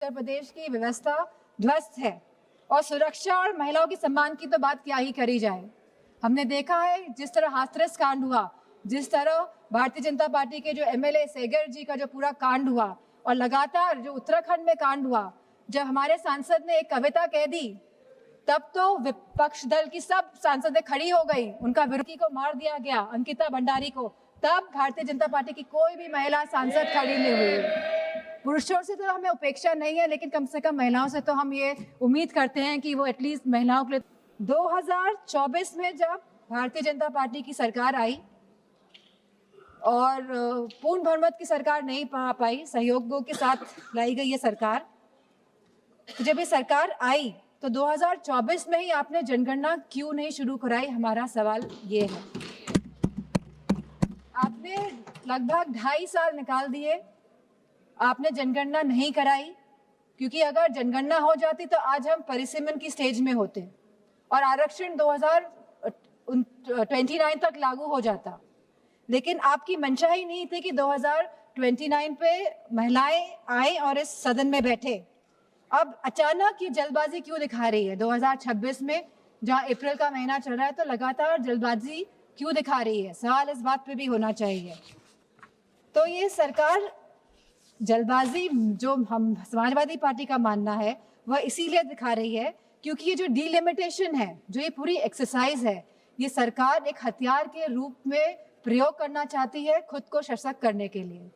उत्तर प्रदेश की व्यवस्था ध्वस्त है और सुरक्षा और महिलाओं के सम्मान की तो बात क्या ही करी जाए। हमने देखा है जिस तरह हाथरस कांड हुआ, जिस तरह भारतीय जनता पार्टी के जो एमएलए सेगर जी का जो पूरा कांड हुआ, और लगातार जो उत्तराखंड में कांड हुआ, जब हमारे सांसद ने एक कविता कह दी तब तो विपक्ष दल की सब सांसदें खड़ी हो गई, उनका विरोधी को मार दिया गया, अंकिता भंडारी को, तब भारतीय जनता पार्टी की कोई भी महिला सांसद खड़ी नहीं हुई। पुरुषों से तो हमें उपेक्षा नहीं है, लेकिन कम से कम महिलाओं से तो हम ये उम्मीद करते हैं कि वो एटलीस्ट महिलाओं के लिए। 2024 में जब भारतीय जनता पार्टी की सरकार आई और पूर्ण बहुमत की सरकार नहीं पा पाई, सहयोगों के साथ लाई गई ये सरकार, तो जब ये सरकार आई तो 2024 में ही आपने जनगणना क्यों नहीं शुरू कराई? हमारा सवाल ये है। आपने लगभग 2.5 साल निकाल दिए, आपने जनगणना नहीं कराई, क्योंकि अगर जनगणना हो जाती तो आज हम परिसीमन की स्टेज में होते और आरक्षण 2029 तक लागू हो जाता। लेकिन आपकी मंशा ही नहीं थी कि 2029 पे महिलाएं आए और इस सदन में बैठे। अब अचानक ये जल्दबाजी क्यों दिखा रही है? 2026 में जहां अप्रैल का महीना चल रहा है तो लगातार जल्दबाजी क्यों दिखा रही है? सवाल इस बात पे भी होना चाहिए। तो ये सरकार जल्दबाजी, जो हम समाजवादी पार्टी का मानना है, वह इसीलिए दिखा रही है क्योंकि ये जो डीलिमिटेशन है, जो ये पूरी एक्सरसाइज है, ये सरकार एक हथियार के रूप में प्रयोग करना चाहती है खुद को सशक्त करने के लिए।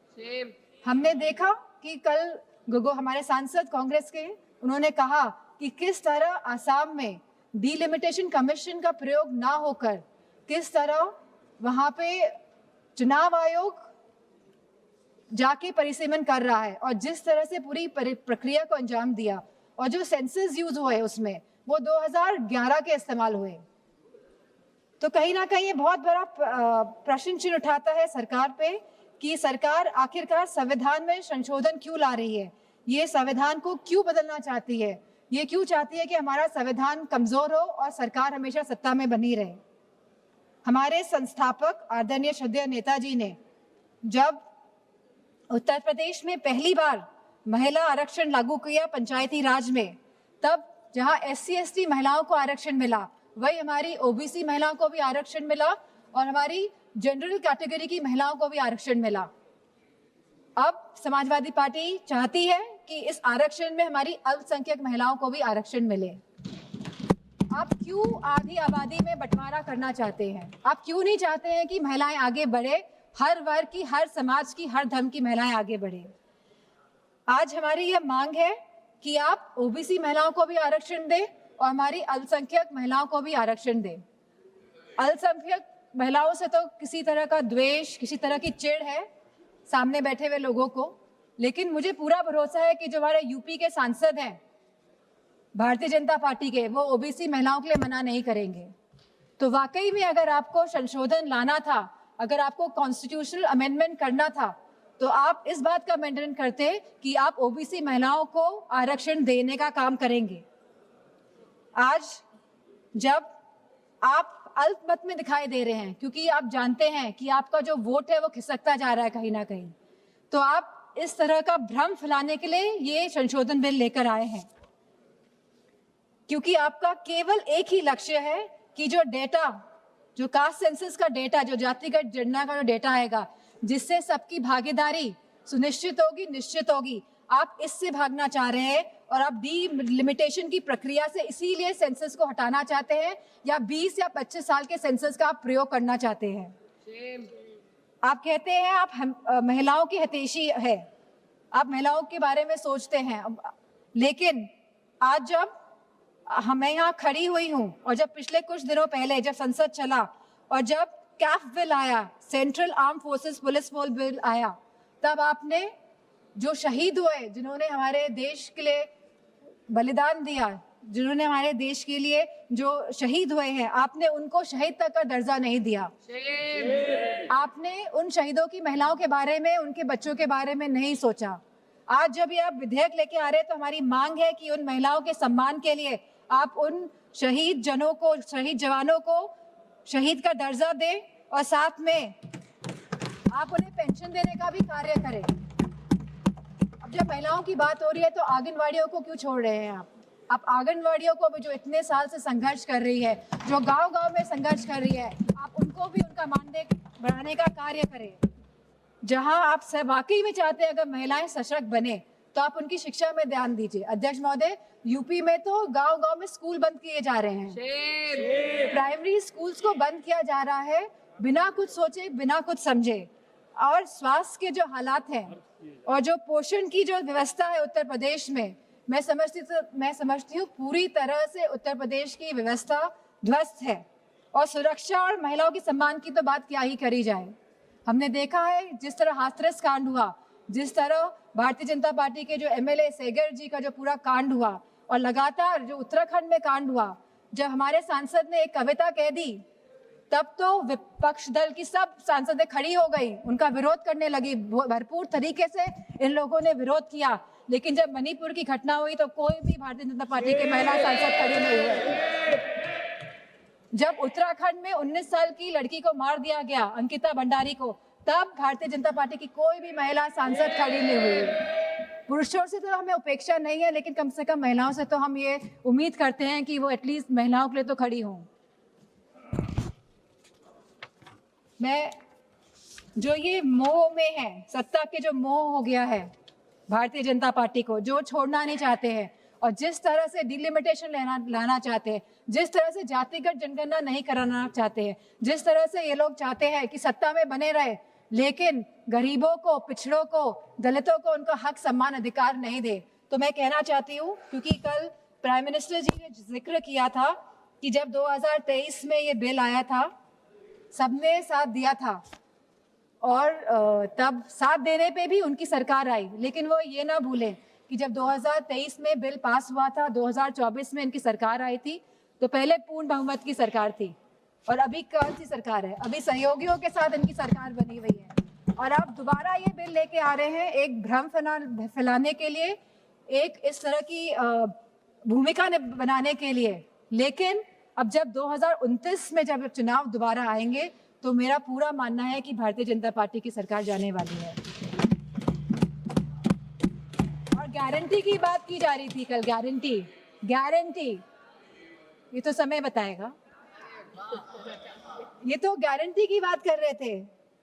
हमने देखा कि कल गोगो हमारे सांसद कांग्रेस के, उन्होंने कहा कि किस तरह आसाम में डीलिमिटेशन कमीशन का प्रयोग ना होकर किस तरह वहां पे चुनाव आयोग जाके परिसीमन कर रहा है और जिस तरह से पूरी प्रक्रिया को अंजाम दिया, और जो सेंसस यूज हुए उसमें वो 2011 के इस्तेमाल हुए। तो कहीं ना कहीं ये बहुत बड़ा प्रश्न चिन्ह उठाता है सरकार पे कि सरकार आखिरकार संविधान में संशोधन क्यों ला रही है, ये संविधान को क्यों बदलना चाहती है, ये क्यों चाहती है कि हमारा संविधान कमजोर हो और सरकार हमेशा सत्ता में बनी रहे। हमारे संस्थापक आदरणीय श्रद्धेय नेताजी ने जब उत्तर प्रदेश में पहली बार महिला आरक्षण लागू किया पंचायती राज में, तब जहां SC/ST महिलाओं को आरक्षण मिला, वही हमारी OBC महिलाओं को भी आरक्षण मिला और हमारी जनरल कैटेगरी की महिलाओं को भी आरक्षण मिला। अब समाजवादी पार्टी चाहती है कि इस आरक्षण में हमारी अल्पसंख्यक महिलाओं को भी आरक्षण मिले। आप क्यों आधी आबादी में बंटवारा करना चाहते हैं? आप क्यों नहीं चाहते हैं कि महिलाएं आगे बढ़े, हर वर्ग की, हर समाज की, हर धर्म की महिलाएं आगे बढ़े? आज हमारी यह मांग है कि आप OBC महिलाओं को भी आरक्षण दें और हमारी अल्पसंख्यक महिलाओं को भी आरक्षण दें। अल्पसंख्यक महिलाओं से तो किसी तरह का द्वेष, किसी तरह की चिढ़ है सामने बैठे हुए लोगों को, लेकिन मुझे पूरा भरोसा है कि जो हमारे यूपी के सांसद हैं भारतीय जनता पार्टी के, वो OBC महिलाओं के लिए मना नहीं करेंगे। तो वाकई में अगर आपको संशोधन लाना था, अगर आपको कॉन्स्टिट्यूशनल अमेंडमेंट करना था, तो आप इस बात का अमेंडमेंट करते कि आप OBC महिलाओं को आरक्षण देने का काम करेंगे। आज जब आप अल्पमत में दिखाई दे रहे हैं, क्योंकि आप जानते हैं कि आपका जो वोट है वो खिसकता जा रहा है कहीं ना कहीं, तो आप इस तरह का भ्रम फैलाने के लिए ये संशोधन बिल लेकर आए हैं, क्योंकि आपका केवल एक ही लक्ष्य है कि जो डेटा, जो कास्ट सेंसस का डेटा, जो जातिगत जनगणना का जो डेटा आएगा, जिससे सबकी भागीदारी सुनिश्चित होगी, निश्चित होगी, आप इससे भागना चाह रहे हैं और आप डीलिमिटेशन की प्रक्रिया से इसीलिए सेंसस को हटाना चाहते हैं, या 20 या 25 साल के सेंसस का आप प्रयोग करना चाहते हैं। आप कहते हैं आप महिलाओं की हितैषी है, आप महिलाओं के बारे में सोचते हैं, लेकिन आज जब मैं यहाँ खड़ी हुई हूँ और जब पिछले कुछ दिनों पहले जब संसद चला और जब कैफ बिल आया, central arm forces police force bill आया, तब आपने जो शहीद हुए, जिन्होंने हमारे देश के लिए बलिदान दिया, जिन्होंने हमारे देश के लिए जो शहीद हुए हैं, आपने उनको शहीद तक का दर्जा नहीं दिया। आपने उन शहीदों की महिलाओं के बारे में, उनके बच्चों के बारे में नहीं सोचा। आज जब ये आप विधेयक लेके आ रहे हैं तो हमारी मांग है कि उन महिलाओं के सम्मान के लिए आप उन शहीद जनों को, शहीद जवानों को शहीद का दर्जा दें और साथ में आप उन्हें पेंशन देने का भी कार्य करें। जब महिलाओं की बात हो रही है तो आंगनवाड़ियों को क्यों छोड़ रहे हैं आप आंगनवाड़ियों को भी, जो इतने साल से संघर्ष कर रही है, जो गांव-गांव में संघर्ष कर रही है, आप उनको भी उनका मानदेय बढ़ाने का कार्य करें। जहां आप सब वाकई में चाहते हैं अगर महिलाएं सशक्त बने तो आप उनकी शिक्षा में ध्यान दीजिए। अध्यक्ष महोदय, यूपी में तो गांव-गांव में स्कूल बंद किए जा रहे हैं, प्राइमरी स्कूल्स को बंद किया जा रहा है बिना कुछ सोचे, बिना कुछ समझे। और स्वास्थ्य के जो हालात हैं और जो पोषण की जो व्यवस्था है उत्तर प्रदेश में, मैं समझती हूँ पूरी तरह से उत्तर प्रदेश की व्यवस्था ध्वस्त है। और सुरक्षा और महिलाओं के सम्मान की तो बात क्या ही करी जाए। हमने देखा है जिस तरह हाथरस कांड हुआ, जिस तरह भारतीय जनता पार्टी के जो एमएलए सेगर जी का जो पूरा कांड हुआ, और लगातार जो उत्तराखंड में कांड हुआ, जब हमारे सांसद ने एक कविता कह दी तब तो विपक्ष दल की सब सांसदें खड़ी हो गई, उनका विरोध करने लगी, भरपूर तरीके से इन लोगों ने विरोध किया। लेकिन जब मणिपुर की घटना हुई तो कोई भी भारतीय जनता पार्टी के महिला सांसद खड़ी नहीं हुए। जब उत्तराखंड में 19 साल की लड़की को मार दिया गया, अंकिता भंडारी को, तब भारतीय जनता पार्टी की कोई भी महिला सांसद खड़ी नहीं हुई। पुरुषों से तो हमें उपेक्षा नहीं है, लेकिन कम से कम महिलाओं से तो हम ये उम्मीद करते हैं कि वो एटलीस्ट महिलाओं के लिए तो खड़ी हों। मैं जो ये मोह में है, सत्ता के जो मोह हो गया है भारतीय जनता पार्टी को, जो छोड़ना नहीं चाहते हैं, और जिस तरह से डिलिमिटेशन लाना चाहते हैं, जिस तरह से जातिगत जनगणना नहीं कराना चाहते हैं, जिस तरह से ये लोग चाहते हैं कि सत्ता में बने रहे लेकिन गरीबों को, पिछड़ों को, दलितों को उनका हक, सम्मान, अधिकार नहीं दे, तो मैं कहना चाहती हूँ, क्योंकि कल प्राइम मिनिस्टर जी ने जिक्र किया था कि जब 2023 में ये बिल आया था सबने साथ दिया था, और तब साथ देने पे भी उनकी सरकार आई, लेकिन वो ये ना भूलें कि जब 2023 में बिल पास हुआ था, 2024 में इनकी सरकार आई थी, तो पहले पूर्ण बहुमत की सरकार थी, और अभी कौन सी सरकार है? अभी सहयोगियों के साथ इनकी सरकार बनी हुई है, और अब दोबारा ये बिल लेके आ रहे हैं एक भ्रम फैलाने के लिए, एक इस तरह की भूमिका बनाने के लिए। लेकिन अब जब 2029 में जब चुनाव दोबारा आएंगे तो मेरा पूरा मानना है कि भारतीय जनता पार्टी की सरकार जाने वाली है। और गारंटी की बात की जा रही थी कल, गारंटी, ये तो समय बताएगा। ये तो गारंटी की बात कर रहे थे।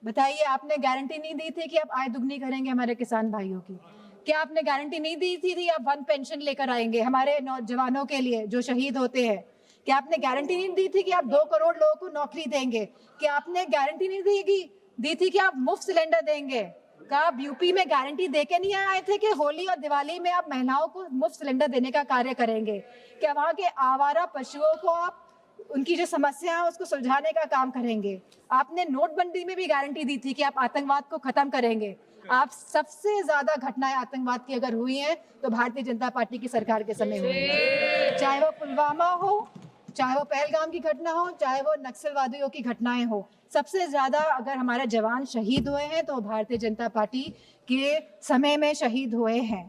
बताइए, आपने गारंटी नहीं दी थी कि आप आय दुगनी करेंगे हमारे किसान भाइयों की? क्या आपने गारंटी नहीं दी थी आप 1 पेंशन लेकर आएंगे हमारे नौजवानों के लिए जो शहीद होते हैं? क्या आपने गारंटी नहीं दी थी कि आप 2 करोड़ लोगों को नौकरी देंगे? क्या आपने गारंटी नहीं दी थी कि आप मुफ्त सिलेंडर देंगे? क्या आप यूपी में गारंटी देके नहीं आए थे कि होली और दिवाली में आप महिलाओं को मुफ्त सिलेंडर देने का कार्य करेंगे? क्या वहाँ के आवारा पशुओं को आप उनकी जो समस्या है उसको सुलझाने का काम करेंगे? आपने नोटबंदी में भी गारंटी दी थी कि आप आतंकवाद को खत्म करेंगे। आप सबसे ज्यादा घटनाएं आतंकवाद की अगर हुई हैं तो भारतीय जनता पार्टी की सरकार के समय हुई है, चाहे वो पुलवामा हो, चाहे वो पहलगाम की घटना हो, चाहे वो नक्सलवादियों की घटनाएं हो। सबसे ज्यादा अगर हमारे जवान शहीद हुए हैं तो भारतीय जनता पार्टी के समय में शहीद हुए हैं।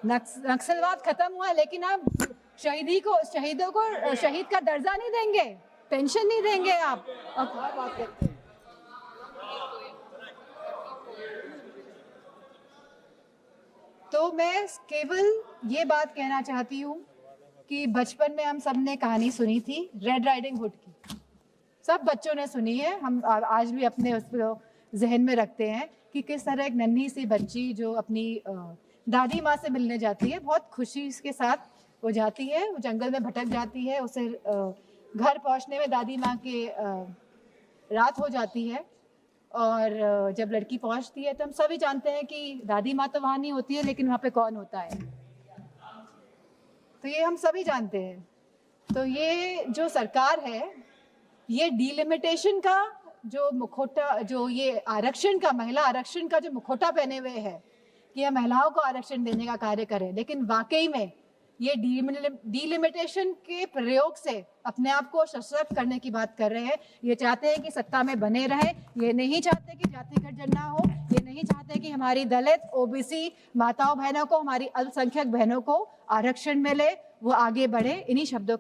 नक्सलवाद खत्म हुआ, लेकिन अब शहीदों को शहीद का दर्जा नहीं देंगे, पेंशन नहीं देंगे आप। तो मैं केवल ये बात कहना चाहती हूँ कि बचपन में हम सब ने कहानी सुनी थी रेड राइडिंग हुड की, सब बच्चों ने सुनी है, हम आज भी अपने उसको जहन में रखते हैं कि किस तरह एक नन्ही सी बच्ची जो अपनी दादी माँ से मिलने जाती है, बहुत खुशी के साथ वो जाती है, वो जंगल में भटक जाती है, उसे घर पहुँचने में दादी माँ के रात हो जाती है, और जब लड़की पहुँचती है तो हम सभी जानते हैं कि दादी माँ तो वहाँ नहीं होती है, लेकिन वहाँ पे कौन होता है, तो ये हम सभी जानते हैं। तो ये जो सरकार है, ये डिलिमिटेशन का जो मुखौटा, जो ये आरक्षण का, महिला आरक्षण का जो मुखौटा पहने हुए है कि हम महिलाओं को आरक्षण देने का कार्य करें, लेकिन वाकई में ये डिलिमिटेशन के प्रयोग से अपने आप को सशक्त करने की बात कर रहे हैं। ये चाहते हैं कि सत्ता में बने रहें, ये नहीं चाहते कि जातिगत जनगणना हो, ये नहीं चाहते कि हमारी दलित, ओबीसी माताओं बहनों को, हमारी अल्पसंख्यक बहनों को आरक्षण मिले, वो आगे बढ़े। इन्हीं शब्दों